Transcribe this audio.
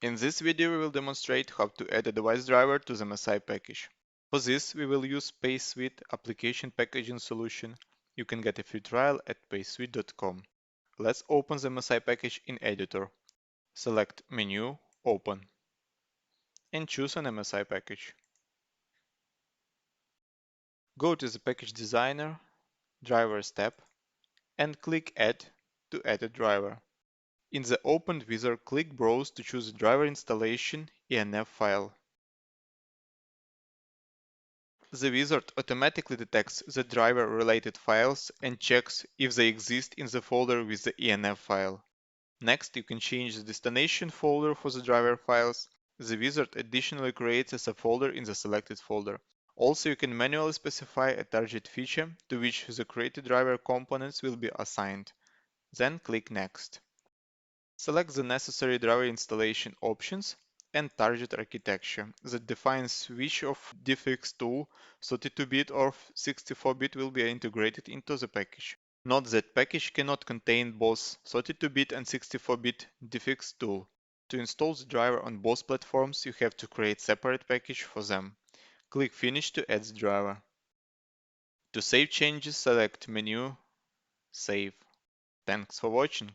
In this video we will demonstrate how to add a device driver to the MSI package. For this we will use PageSuite application packaging solution. You can get a free trial at pagesuite.com. Let's open the MSI package in editor. Select Menu, Open, and choose an MSI package. Go to the Package Designer, Drivers tab, and click Add to add a driver. In the opened wizard, click Browse to choose the driver installation INF file. The wizard automatically detects the driver-related files and checks if they exist in the folder with the INF file. Next, you can change the destination folder for the driver files. The wizard additionally creates a subfolder in the selected folder. Also, you can manually specify a target feature to which the created driver components will be assigned. Then click Next. Select the necessary driver installation options and target architecture that defines which of DIFx tool, 32-bit or 64-bit, will be integrated into the package. Note that package cannot contain both 32-bit and 64-bit DIFx tool. To install the driver on both platforms, you have to create separate package for them. Click Finish to add the driver. To save changes, select Menu, Save. Thanks for watching.